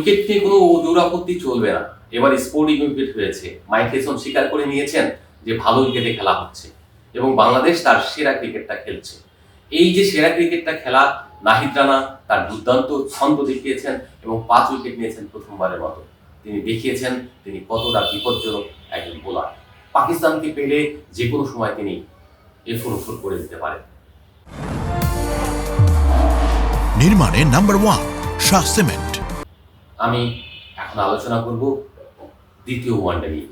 Wicket নিয়ে কোনো জোর আপত্তি চলবে না। এবার স্পোর্টিং উইকেট হয়েছে, মাইক হেসন স্বীকার করে নিয়েছেন যে ভালো উইকেটে খেলা হচ্ছে এবং বাংলাদেশ তার সেরা ক্রিকেটটা খেলছে। এই যে সেরা ক্রিকেটটা খেলা, নাহিদ রানা তার দুর্দান্ত ছন্দ দেখিয়েছেন এবং 5 উইকেট নিয়েছেন প্রথমবারের মতো। তিনি দেখিয়েছেন তিনি কতটা বিপজ্জনক একজন বোলার। পাকিস্তানকে পেলে যে কোনো সময় তিনি এফুর করে দিতে পারেন। নির্মাণে নাম্বার 1 শাহ সিমেন্ট। আমি এখন আলোচনা করব দ্বিতীয় ওয়ানডে নিয়ে।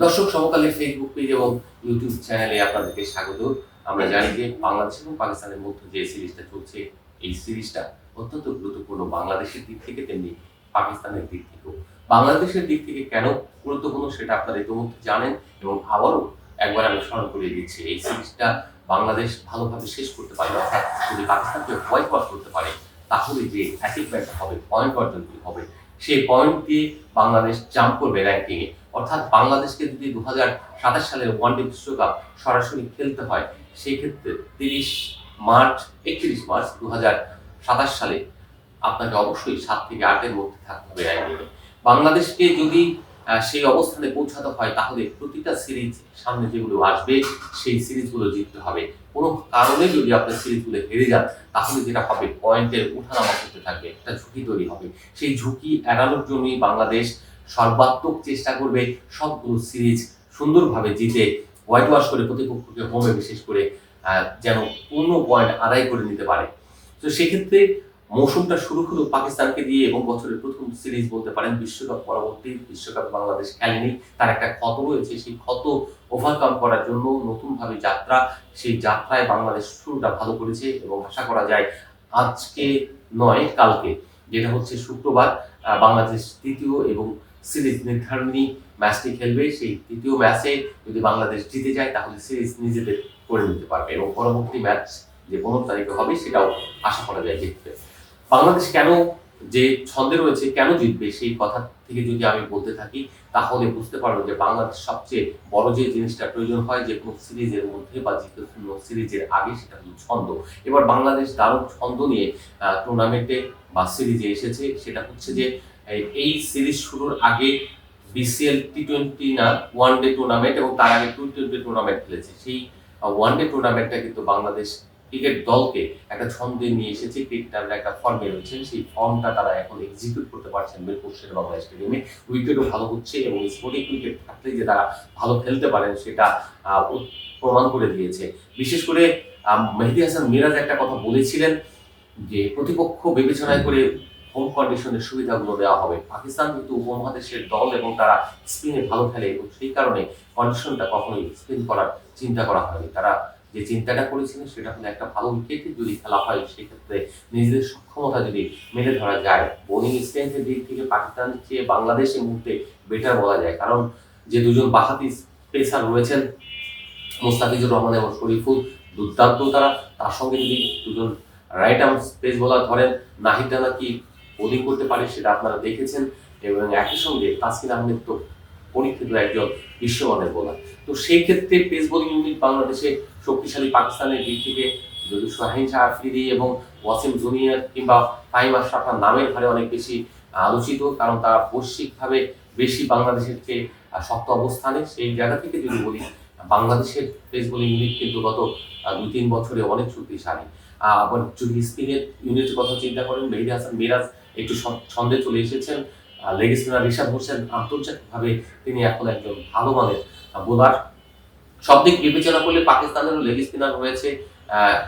দর্শক সমকালের ফেসবুক পেজ এবং ইউটিউব চ্যানেলে আপনাদেরকে স্বাগত। আমরা জানি যে বাংলাদেশ এবং পাকিস্তানের মধ্যে যে সিরিজটা চলছে, এই সিরিজটা অত্যন্ত গুরুত্বপূর্ণ বাংলাদেশের দিক থেকে, তেমনি পাকিস্তানের দিক থেকেও। বাংলাদেশের দিক থেকে কেন গুরুত্বপূর্ণ সেটা আপনারা ইতিমধ্যে জানেন এবং আবারও একবার আমি স্মরণ করিয়ে দিচ্ছি। এই সিরিজটা বাংলাদেশ ভালোভাবে শেষ করতে পারে, অর্থাৎ যদি পাকিস্তানকে হোয়াইট ওয়াশ করতে পারে তাহলে যে অ্যাচিভমেন্ট হবে, পয়েন্ট অর্জন হবে, সেই পয়েন্ট দিয়ে বাংলাদেশ জাম্প করবে র্যাঙ্কিংয়ে। অর্থাৎ বাংলাদেশকে যদি 2027 সালের ওয়ানডে বিশ্বকাপ সরাসরি খেলতে হয়, সেই ক্ষেত্রে 31 মার্চ 2027 সালে আপনাকে অবশ্যই 7 থেকে 8 এর মধ্যে থাকতে হবে র্যাঙ্কিংয়ে। বাংলাদেশকে যদি সেই অবস্থানে পৌঁছাতে হয় তাহলে প্রতিটা সিরিজ সামনে যেগুলো আসবে সেই সিরিজগুলো জিততে হবে। কোনো কারণে যদি আপনার সিরিজগুলো হেরে যান তাহলে যেটা হবে, পয়েন্টের উঠানামা করতে থাকবে, একটা ঝুঁকি তৈরি হবে। সেই ঝুঁকি এড়ানোর জন্যই বাংলাদেশ সর্বাত্মক চেষ্টা করবে সবগুলো সিরিজ সুন্দরভাবে জিতে হোয়াইট ওয়াশ করে প্রতিপক্ষকে হোমে বিশেষ করে যেন পূর্ণ পয়েন্ট আদায় করে নিতে পারে। তো সেক্ষেত্রে মৌসুমটা শুরু হলো পাকিস্তানকে দিয়ে এবং বছরের প্রথম সিরিজ বলতে পারেন। বিশ্বকাপ পরবর্তী বিশ্বকাপে বাংলাদেশ খেলেনি, তার একটা ক্ষত রয়েছে। সেই ক্ষত ওভারকাম করার জন্য নতুনভাবে যাত্রা, সেই যাত্রায় বাংলাদেশ শুরুটা ভালো করেছে এবং আশা করা যায় আজকে নয় কালকে, যেটা হচ্ছে শুক্রবার, বাংলাদেশ তৃতীয় এবং সিরিজ নির্ধারণী ম্যাচটি খেলবে। সেই তৃতীয় ম্যাচে যদি বাংলাদেশ জিতে যায় তাহলে সিরিজ নিজেদের করে নিতে পারবে এবং পরবর্তী ম্যাচ যে 15 তারিখে হবে সেটাও আশা করা যায় জিতবে। বাংলাদেশ কেন যে ছন্দে রয়েছে, কেন জিতবে সেই কথা থেকে যদি আমি বলতে থাকি তাহলে বুঝতে পারবো যে বাংলাদেশ সবচেয়ে বড় যে জিনিসটা প্রয়োজন হয় যে কোনো সিরিজের মধ্যে বা যে কোনো সিরিজের আগে, সেটা হলো ছন্দ। এবার বাংলাদেশ দারুণ ছন্দ নিয়ে টুর্নামেন্টে বা সিরিজে এসেছে। সেটা হচ্ছে যে এই সিরিজ শুরুর আগে বিসিএল টি-20 না ওয়ানডে টুর্নামেন্ট এবং তার আগে টি-20 টুর্নামেন্ট খেলেছে। সেই ওয়ানডে টুর্নামেন্টটা কিন্তু বাংলাদেশ ক্রিকেট দলকে একটা ছন্দে নিয়ে এসেছে, ক্রিকেটাররা একটা ফর্মে রয়েছেন, সেই ফর্মটা তারা এখন এক্সিকিউট করতে পারছেন মিরপুর শেরেবাংলা স্টেডিয়ামে। উইকেটও ভালো হচ্ছে এবং স্পোর্টিং উইকেট থাকলে যে তারা ভালো খেলতে পারেন সেটা প্রমাণ করে দিয়েছে। বিশেষ করে মেহেদী হাসান মিরাজ একটা কথা বলেছিলেন যে প্রতিপক্ষ বিবেচনায় করে হোম কন্ডিশনের সুবিধাগুলো দেওয়া হবে। পাকিস্তান কিন্তু উপমহাদেশের দল এবং তারা স্পিনে ভালো খেলে এবং সেই কারণে কন্ডিশনটা কখনোই স্পিন করার চিন্তা করা হয়নি। তারা যে চিন্তাটা করেছিলেন সেটা হলো একটা ভালো উইকেটে যদি খেলা হয় সেক্ষেত্রে নিজেদের সক্ষমতা যদি মেলে ধরা যায়। বোলিং স্ট্রেংথের দিক থেকে পাকিস্তানের চেয়ে বাংলাদেশ এই মুহূর্তে বেটার বলা যায়, কারণ যে দুজন বাহাতি পেসার রয়েছেন মোস্তাফিজুর রহমান এবং শরীফুল দুর্দান্ত তারা, তার সঙ্গে যদি দুজন রাইট আর্ম পেস বোলার ধরেন, নাহিদ রানা কি বোলিং করতে পারে সেটা আপনারা দেখেছেন এবং একই সঙ্গে তাসকিন আহমেদ তো পরীক্ষিত একজন বিশ্বমানের বোলার। তো সেই ক্ষেত্রে পেস বোলিং ইউনিট বাংলাদেশে শক্তিশালী। পাকিস্তানের দিক থেকে যদি শাহিন শাহ আফ্রিদি এবং ওয়াসিম জুনিয়র কিংবা ফাহিম আশরাফের নামের ভারে অনেক বেশি আলোচিত, কারণ তারা বৈশ্বিকভাবে বেশি বাংলাদেশের চেয়ে শক্ত অবস্থানে। সেই জায়গা থেকে যদি বলি বাংলাদেশের পেস বোলিং ইউনিট কিন্তু গত 2-3 বছরে অনেক শক্তিশালী। আবার যদি স্পিনের ইউনিটের কথা চিন্তা করেন, মেহেদী হাসান মিরাজ একটু ছন্দে চলে এসেছেন। লেগ স্পিনার রিশাদ হোসেন আন্তর্জাতিকভাবে তিনি এখন একজন ভালো মানের বোলার। সব দিক বিবেচনা করলে পাকিস্তানেরও লেগ স্পিনার রয়েছে,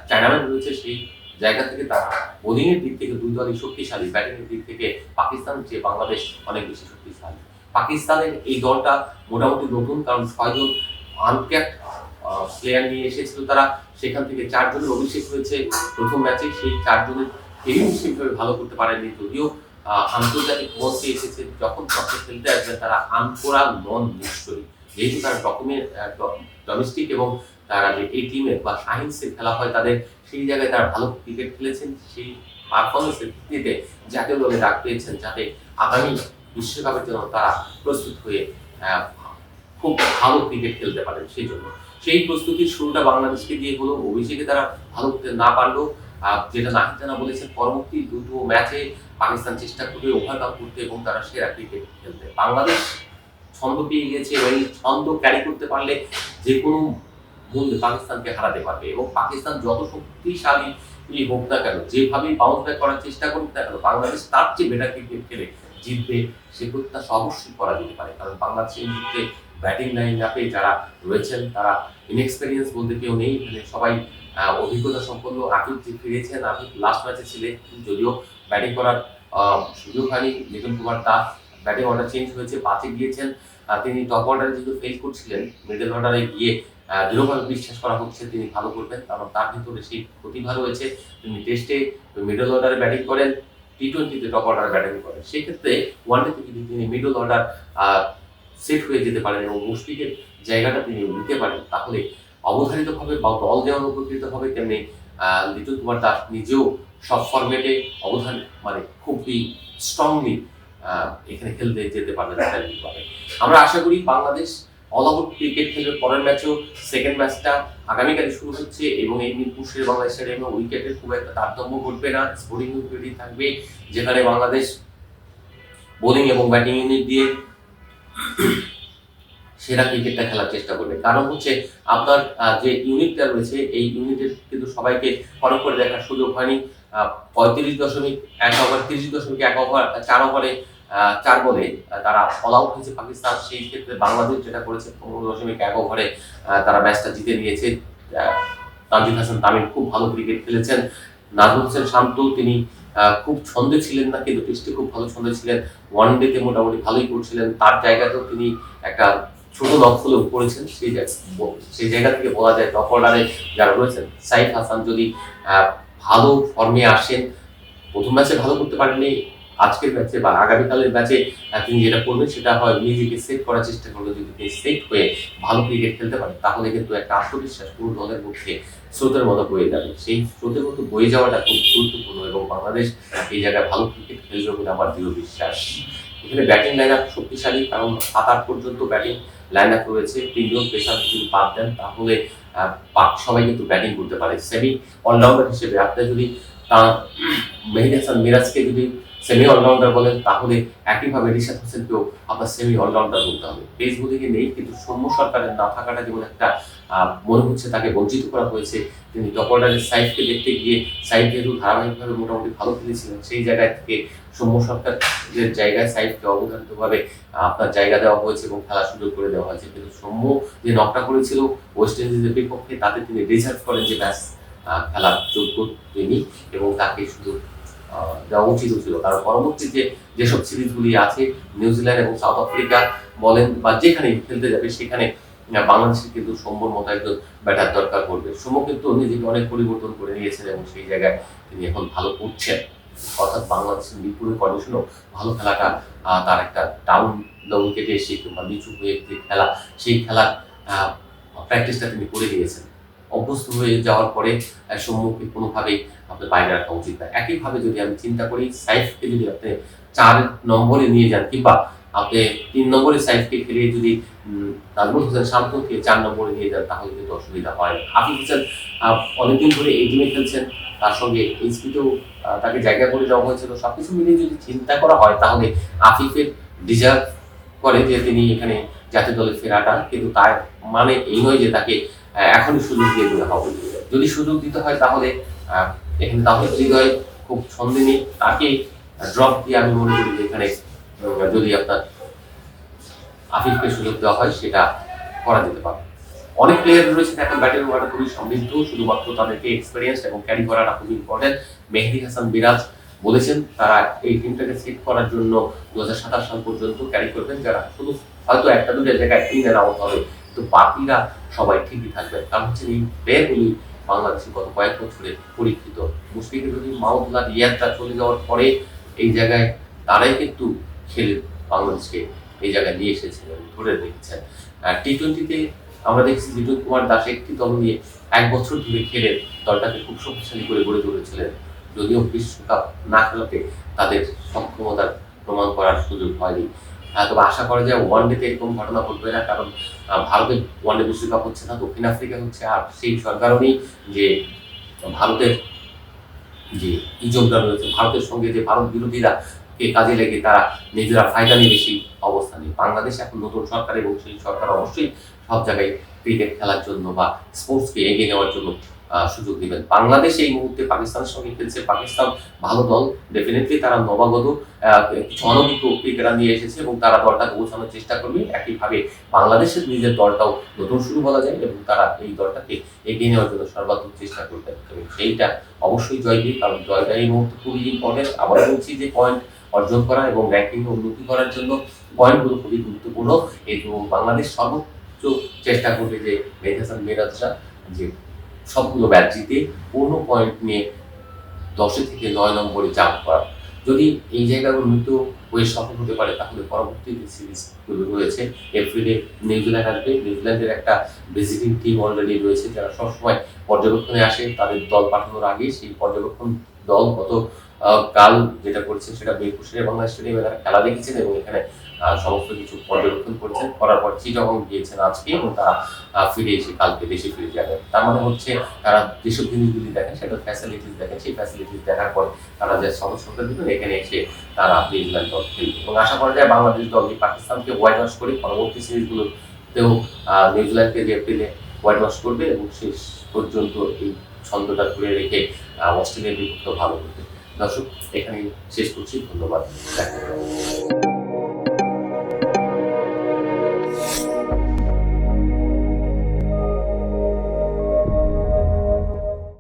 চায়নাম্যান রয়েছে। সেই জায়গা থেকে তারা বোলিং এর দিক থেকে দুই দলই শক্তিশালী, ব্যাটিং এর দিক থেকে পাকিস্তানের চেয়ে বাংলাদেশ অনেক বেশি শক্তিশালী। পাকিস্তানের এই দলটা মোটামুটি নতুন, কারণ 6 জন আনক্যাপড প্লেয়ার নিয়ে এসেছিল তারা। সেখান থেকে 4 জনের অভিষেক হয়েছে প্রথম ম্যাচে। সেই 4 জনের কেউই সেভাবে ভালো করতে পারেনি, যদিও আন্তর্জাতিক মঞ্চে এসেছে। যখন পক্ষে খেলতে আসবেন তারা আনকোরা নন নিশ্চয়ই, যেহেতু তারা ডোমেস্টিক এবং তারা যে এই টিমের বা সায়েন্সের খেলা হয় তাদের, সেই জায়গায় তারা ভালো ক্রিকেট খেলেছেন। সেই পারফরমেন্সের ভিত্তিতে জাতীয় দলে ডাক পেয়েছেন, যাতে আগামী বিশ্বকাপের জন্য তারা প্রস্তুত হয়ে খুব ভালো ক্রিকেট খেলতে পারেন। সেই জন্য সেই প্রস্তুতির শুরুটা বাংলাদেশকে দিয়ে হলো। অভিষেকে তারা ভালো করতে না পারলেও যেটা নাহিদ রানা বলেছেন, পরবর্তী দুটো ম্যাচে পাকিস্তান চেষ্টা করবে ওভারকাম করতে এবং তারা সেরা ক্রিকেট খেলতে। বাংলাদেশ ছন্দ পেয়ে গেছে এবং এই ছন্দ ক্যারি করতে পারলে যে কোনো মূল্যে পাকিস্তানকে হারাতে পারবে এবং পাকিস্তান যত শক্তিশালী হোক না কেন, যেভাবেই বাউন্স ব্যাক করার চেষ্টা করুক না কেন, বাংলাদেশ তার চেয়ে বেটার ক্রিকেট খেলে জিতবে সে প্রত্যাশা অবশ্যই করা যেতে পারে। কারণ বাংলাদেশের মুহূর্তে ব্যাটিং লাইন আপে যারা রয়েছেন তারা ইনএক্সপেরিয়েন্স বলতে কেউ নেই, এখানে সবাই অভিজ্ঞতা সম্পন্ন। আকিব যে ফিরেছেন, আকিব লাস্ট ম্যাচে ছিলেন, যদিও ব্যাটিং করার সুযোগ হয়নি। Liton Kumar Das batting order change হয়েছে, 5-এ গিয়েছেন। তিনি টপ অর্ডারে যেহেতু ফেল করছিলেন, মিডল অর্ডারে গিয়ে দৃঢ়ভাবে বিশ্বাস করা হচ্ছে তিনি ভালো করবেন, কারণ তার ভিতরে সেই প্রতিভা রয়েছে। তিনি টেস্টে মিডল অর্ডারে ব্যাটিং করেন, টি-20তে টপ অর্ডারে ব্যাটিং করেন। সেক্ষেত্রে ওয়ানডেতে যদি তিনি মিডল অর্ডার সেট হয়ে যেতে পারেন এবং মুশফিকের জায়গাটা তিনি নিতে পারেন, তাহলে অবধারিতভাবে বা দল যেমন উপকৃত হবে, তেমনি লিটন কুমার দাস নিজেও সব ফরম্যাটে মানে খুবই স্ট্রংলি এখানে খেলতে যেতে পারবেন। আমরা আশা করি বাংলাদেশ অল আউট ক্রিকেট খেলবে। পরের ম্যাচও সেকেন্ড ম্যাচটা আগামীকালে শুরু হচ্ছে এবং এই মিরপুর শের বাংলা স্টেডিয়ামে উইকেটের খুব একটা তারতম্য ঘটবে না, স্কোরিং উইকেটই থাকবে, যেখানে বাংলাদেশ বোলিং এবং ব্যাটিং ইউনিট দিয়ে সেরা ক্রিকেটটা খেলার চেষ্টা করবে। কারণ হচ্ছে আপনার যে ইউনিটটা রয়েছে, এই ইউনিটের কিন্তু সবাইকে ফলো করে দেখার সুযোগ হয়নি। 35.1 ওভার, 30.1 ওভার, 4 ওভারে 4 বলে তারা অল আউট হয়েছে পাকিস্তান। সেই ক্ষেত্রে বাংলাদেশ যেটা করেছে 15.1 ওভারে তারা ম্যাচটা জিতে নিয়েছে। তানজিদ হাসান তামিম খুব ভালো ক্রিকেট খেলেছেন। নাজমুল হোসেন শান্ত তিনি খুব ছন্দে ছিলেন না, কিন্তু টেস্টে খুব ভালো ছন্দে ছিলেন। ওয়ানডেতে মোটামুটি ভালোই করছিলেন। তার জায়গাতেও তিনি একটা ছোট লক হলেও করেছেন। সেই জায়গা থেকে বলা যায় টপ অর্ডারে যারা রয়েছেন, সাইফ হাসান যদি ভালো ফর্মে আসেন, প্রথম ম্যাচে ভালো করতে পারেননি, আজকের ম্যাচে বা আগামীকালের ম্যাচে তিনি যেটা করবেন সেটা হয় নিজেকে সেট করার চেষ্টা করবেন। যদি তিনি সেট হয়ে ভালো ক্রিকেট খেলতে পারেন, তাহলে কিন্তু একটা আত্মবিশ্বাস পুরো দলের মধ্যে স্রোতের মতো বয়ে যাবে। সেই স্রোতের মতো বয়ে যাওয়াটা খুব গুরুত্বপূর্ণ এবং বাংলাদেশ এই জায়গায় ভালো ক্রিকেট খেলবে বলে আমার দৃঢ় বিশ্বাস। এখানে ব্যাটিং লাইন আপ শক্তিশালী, কারণ 7-8 পর্যন্ত ব্যাটিং লাইন আপ রয়েছে। 3 জন পেসার যদি বাদ দেন, তাহলে সবাই কিন্তু ব্যাটিং করতে পারে। সেমি অলরাউন্ডার হিসেবে আপনি যদি মেহেদী হাসান মিরাজকে যদি সেমি অলরাউন্ডার বলেন, তাহলে একইভাবে রিশাদ হোসেনকেও আপনার সেমি অলরাউন্ডার বলতে হবে। পেস বোলিংয়ে নেই, কিন্তু সৌম্য সরকারের না থাকাটা যেমন একটা মনে হচ্ছে তাকে বঞ্চিত করা হয়েছে। তিনি টপ অর্ডারের সাইফকে দেখতে গিয়ে সাইফ যেহেতু ধারাবাহিকভাবে মোটামুটি ভালো খেলেছিলেন, সেই জায়গায় থেকে সৌম্য সরকারের জায়গায় সাইফকে অবধারিতভাবে আপনার জায়গা দেওয়া হয়েছে এবং খেলার সুযোগ করে দেওয়া হয়েছে। কিন্তু সৌম্য যে নকটা করেছিল ওয়েস্ট ইন্ডিজের বিপক্ষে, তাতে তিনি রিজার্ভ করেন যে ম্যাচ খেলার যোগ্য তিনি এবং তাকে সুযোগ দেওয়া উচিত ছিল। কারণ পরবর্তী যেসব সিরিজগুলি আছে, নিউজিল্যান্ড এবং সাউথ আফ্রিকা বলেন বা যেখানে খেলতে যাবে, সেখানে বাংলাদেশের কিন্তু সৌম্যর মতো একজন ব্যাটার দরকার পড়বে। সৌম্য কিন্তু নিজেকে অনেক পরিবর্তন করে নিয়েছেন এবং সেই জায়গায় তিনি এখন ভালো করছেন। অর্থাৎ বাংলাদেশের মিরপুরের কন্ডিশনও ভালো খেলাটা তার একটা ডাউন উইকেটে এসে কিংবা নিচু হয়ে যে খেলা, সেই খেলার প্র্যাকটিসটা তিনি করে নিয়েছেন। অভ্যস্ত হয়ে যাওয়ার পরে সৌম্যকে কোনোভাবেই আপনার বাইরে রাখা উচিত না। একইভাবে যদি আমি চিন্তা করি, সাইফকে যদি আপনি 4 নম্বরে নিয়ে যান কিংবা আপনি 3 নম্বরে সাইফকে খেলিয়ে যদি নাজমুল হোসেন শান্তকে 4 নম্বরে নিয়ে যান, তাহলে কিন্তু অসুবিধা হয় না। আফিফ হোসেন অনেকদিন ধরে এই টিমে খেলছেন, তার সঙ্গে এইচপিতেও তাকে জায়গা করে দেওয়া হয়েছিল। সবকিছু মিলিয়ে যদি চিন্তা করা হয়, তাহলে আফিফের ডিজার্ভ করে যে তিনি এখানে জাতীয় দলে ফেরাটা, কিন্তু তার মানে এই নয় যে তাকে এখনই সুযোগ দিয়ে দেওয়া হবে। যদি সুযোগ দিতে হয়, তাহলে এখানে তাহিদ হৃদয় খুব ছন্দে নেই, তাকে ড্রপ দিয়ে আমি মনে করি যে এখানে যদি আপনার আফিফকে সুযোগ দেওয়া হয়, সেটা করা যেতে পারে। অনেক প্লেয়ার রয়েছে এখন ব্যাটিং ওভারটা খুবই সমৃদ্ধ, শুধুমাত্র তাদেরকে এক্সপিরিয়েন্স এবং ক্যারি করাটা খুবই ইম্পর্টেন্ট। মেহেদী হাসান মিরাজ বলেছেন তারা এই টিমটাকে সেট করার জন্য 2027 সাল পর্যন্ত ক্যারি করবেন, যারা শুধু হয়তো 1-2 জায়গায় ইন এন্ড আউট হবে, কিন্তু বাকিরা সবাই ঠিকই থাকবে। কারণ হচ্ছে এই প্লেয়ারগুলি বাংলাদেশে গত কয়েক বছরে পরীক্ষিত। মুশফিকের যদি মাউদুল্লাহ রিয়াদটা চলে যাওয়ার পরে এই জায়গায় তারাই কিন্তু খেলে বাংলাদেশকে এই জায়গায় নিয়ে এসেছেন এবং ধরে রেখেছেন। টি-20তে আমরা দেখছি লিটন কুমার দাস একটি দল নিয়ে 1 বছর ধরে খেলে দলটাকে খুব শক্তিশালী করে গড়ে তুলেছিলেন। যদিও বিশ্বকাপ না খেলাতে তাদের সক্ষমতার প্রমাণ করার সুযোগ হয়নি। তবে আশা করা যায় ওয়ানডেতে এরকম ঘটনা ঘটবে না, কারণ ভারতের ওয়ানডে বিশ্বকাপ হচ্ছে না, দক্ষিণ আফ্রিকা হচ্ছে। আর সেই কারণেই যে ভারতের যে ইজমটা রয়েছে ভারতের সঙ্গে, যে ভারত বিরোধীরা কে কাজে লেগে তারা নিজেরা ফায়দা নিবে সেই অবস্থা নেই। বাংলাদেশ এখন নতুন সরকার এবং সেই সরকার অবশ্যই সব জায়গায় ক্রিকেট খেলার জন্য বা স্পোর্টসকে এগিয়ে নেওয়ার জন্য সুযোগ দিবেন। বাংলাদেশ এই মুহূর্তে পাকিস্তানের সঙ্গে খেলছে। পাকিস্তান ভালো দল, ডেফিনেটলি তারা নবাগত কিছু অনভিজ্ঞ ক্রিকেটার নিয়ে এসেছে এবং তারা দলটাকে বোঝানোর চেষ্টা করবে। একইভাবে বাংলাদেশের নিজের দলটাও নতুন শুরু বলা যায় এবং তারা এই দলটাকে এগিয়ে নেওয়ার জন্য সর্বাত্মক চেষ্টা করবে এবং সেইটা অবশ্যই জয় দিয়ে, কারণ জয়টা এই মুহূর্তে খুবই ইম্পর্টেন্ট। আবার বলছি যে পয়েন্ট অর্জন করা এবং র্যাঙ্কিং উন্নতি করার জন্য পয়েন্টগুলো খুবই গুরুত্বপূর্ণ এবং বাংলাদেশ সর্বোচ্চ চেষ্টা করবে যে মেহেদী হাসান মিরাজরা যে সবগুলো ম্যাচ জিতে পূর্ণ পয়েন্ট নিয়ে 10 থেকে 9 নম্বরে জাম্প করা। যদি এই জায়গাগুলো মৃত হয়ে সফল হতে পারে তাহলে পরবর্তী যে সিরিজগুলো রয়েছে, এপ্রিলে নিউজিল্যান্ড আসবে। নিউজিল্যান্ডের একটা ভিজিটিং টিম অলরেডি রয়েছে যারা সবসময় পর্যবেক্ষণে আসে। তাদের দল পাঠানোর আগে সেই পর্যবেক্ষণ দল কাল যেটা করেছে সেটা মিরপুর শেরেবাংলা স্টেডিয়ামে তারা খেলা দেখেছেন এবং এখানে সমস্ত কিছু পর্যবেক্ষণ করেছেন। করার পর চিটাগং গিয়েছেন আজকে এবং তারা ফিরে এসে কালকে দেশে ফিরে যাবেন। তার মানে হচ্ছে তারা যেসব জিনিসগুলি দেখেন সেটা ফ্যাসিলিটিস দেখেন, সেই ফ্যাসিলিটিস দেখার পর তারা যে সদস্যতা দিবেন এখানে এসে তারা নিউজিল্যান্ড দল খেলবে এবং আশা করা যায় বাংলাদেশ দল যে পাকিস্তানকে হোয়াইট ওয়াশ করে পরবর্তী সিরিজগুলোতেও নিউজিল্যান্ডকে যে এপ্রিলে হোয়াইট ওয়াশ করবে এবং শেষ পর্যন্ত এই ছন্দটা ধরে রেখে অস্ট্রেলিয়ার বিপক্ষে ভালো করবে। দর্শক, এখানেই শেষ করছি। ধন্যবাদ। দেখা হবে।